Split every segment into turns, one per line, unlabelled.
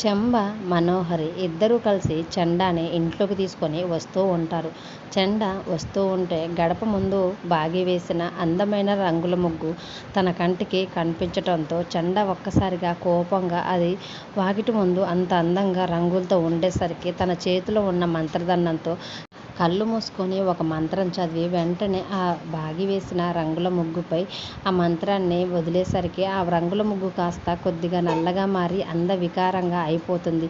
చెంబ, మనోహరి ఇద్దరూ కలిసి చండాని ఇంట్లోకి తీసుకొని వస్తూ ఉంటారు. చండ వస్తూ ఉంటే గడప ముందు బాగి వేసిన అందమైన రంగుల ముగ్గు తన కంటికి కనిపించటంతో చండ ఒక్కసారిగా కోపంగా అది వాకిటి ముందు అంత అందంగా రంగులతో ఉండేసరికి తన చేతిలో ఉన్న మంత్రదండంతో కళ్ళు మూసుకొని ఒక మంత్రం చదివి వెంటనే ఆ బాగి వేసిన రంగుల ముగ్గుపై ఆ మంత్రాన్ని వదిలేసరికి ఆ రంగుల ముగ్గు కాస్త కొద్దిగా నల్లగా మారి అందవికారంగా అయిపోతుంది.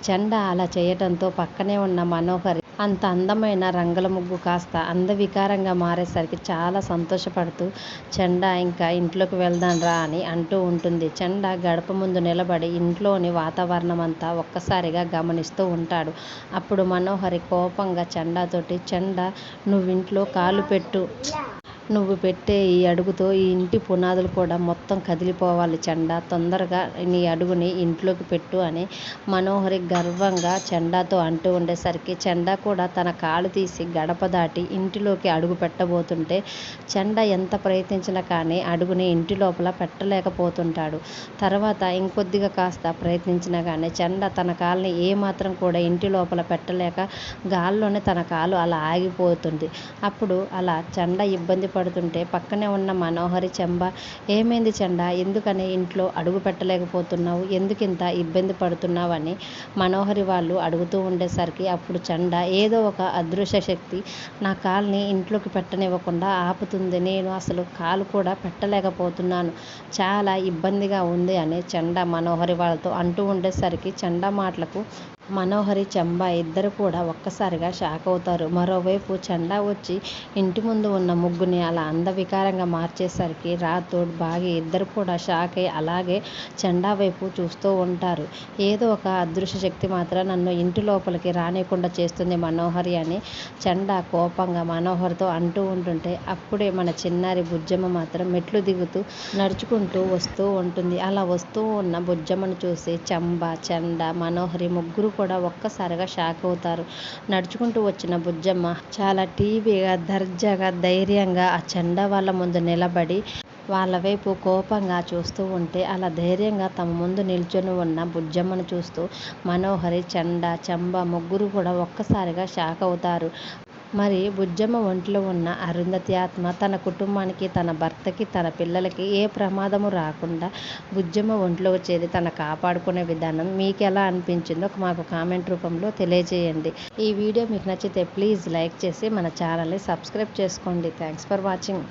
చండ అలా చేయటంతో పక్కనే ఉన్న మనోహరి అంత అందమైన రంగుల ముగ్గు కాస్త అందవికారంగా మారేసరికి చాలా సంతోషపడుతూ చండ ఇంకా ఇంట్లోకి వెళ్దాం రా అని అంటూ ఉంటుంది. చండ గడప ముందు నిలబడి ఇంట్లోని వాతావరణం అంతా ఒక్కసారిగా గమనిస్తూ ఉంటాడు. అప్పుడు మనోహరి కోపంగా చండాతోటి, చండ నువ్వింట్లో కాలు పెట్టు, నువ్వు పెట్టే ఈ అడుగుతో ఈ ఇంటి పునాదులు కూడా మొత్తం కదిలిపోవాలి చండ, తొందరగా నీ అడుగుని ఇంట్లోకి పెట్టు అని మనోహరి గర్వంగా చండాతో అంటూ ఉండేసరికి చండ కూడా తన కాలు తీసి గడప దాటి ఇంటిలోకి అడుగు పెట్టబోతుంటే చండ ఎంత ప్రయత్నించినా కానీ అడుగుని ఇంటి లోపల పెట్టలేకపోతుంటాడు. తర్వాత ఇంకొద్దిగా కాస్త ప్రయత్నించినా కానీ చండ తన కాలుని ఏమాత్రం కూడా ఇంటి లోపల పెట్టలేక గాల్లోనే తన కాలు అలా ఆగిపోతుంది. అప్పుడు అలా చండ ఇబ్బంది పడుతుంటే పక్కనే ఉన్న మనోహరి, చెంబ ఏమైంది చండ, ఎందుకని ఇంట్లో అడుగు పెట్టలేకపోతున్నావు, ఎందుకింత ఇబ్బంది పడుతున్నావు అని మనోహరి వాళ్ళు అడుగుతూ ఉండేసరికి అప్పుడు చండ ఏదో ఒక అదృశ్య శక్తి నా కాలుని ఇంట్లోకి పెట్టనివ్వకుండా ఆపుతుంది, నేను అసలు కాలు కూడా పెట్టలేకపోతున్నాను, చాలా ఇబ్బందిగా ఉంది అని చండ మనోహరి వాళ్ళతో అంటూ ఉండేసరికి చండ మాటలకు మనోహరి, చెంబ ఇద్దరు కూడా ఒక్కసారిగా షాక్ అవుతారు. మరోవైపు చండా వచ్చి ఇంటి ముందు ఉన్న ముగ్గుని అలా అందవికారంగా మార్చేసరికి రాథోడ్, బాగి ఇద్దరు కూడా షాక్ అయి అలాగే చండా వైపు చూస్తూ ఉంటారు. ఏదో ఒక అదృశ్య శక్తి మాత్రం నన్ను ఇంటి లోపలికి రానియకుండా చేస్తుంది మనోహరి అని చండా కోపంగా మనోహరితో అంటూ ఉంటుంటే అప్పుడే మన చిన్నారి బుజ్జమ్మ మాత్రం మెట్లు దిగుతూ నడుచుకుంటూ వస్తూ ఉంటుంది. అలా వస్తూ ఉన్న బుజ్జమ్మను చూసి చెంబ, చండ, మనోహరి ముగ్గురు కూడా ఒక్కసారిగా షాక్ అవుతారు. నడుచుకుంటూ వచ్చిన బుజ్జమ్మ చాలా టీవీగా, దర్జాగా, ధైర్యంగా ఆ చండ వాళ్ళ ముందు నిలబడి వాళ్ళ వైపు కోపంగా చూస్తూ ఉంటే అలా ధైర్యంగా తమ ముందు నిల్చొని ఉన్న బుజ్జమ్మను చూస్తూ మనోహరి, చండ, చెంబ ముగ్గురు కూడా ఒక్కసారిగా షాక్ అవుతారు. మరి బుజ్జమ్మ ఒంట్లో ఉన్న అరుంధతి ఆత్మ తన కుటుంబానికి, తన భర్తకి, తన పిల్లలకి ఏ ప్రమాదము రాకుండా బుజ్జమ్మ ఒంట్లోకి చేరి తన కాపాడుకునే విధానం మీకు ఎలా అనిపించిందో మాకు కామెంట్ రూపంలో తెలియజేయండి. ఈ వీడియో మీకు నచ్చితే ప్లీజ్ లైక్ చేసి మన ఛానల్ని సబ్స్క్రైబ్ చేసుకోండి. Thanks for watching.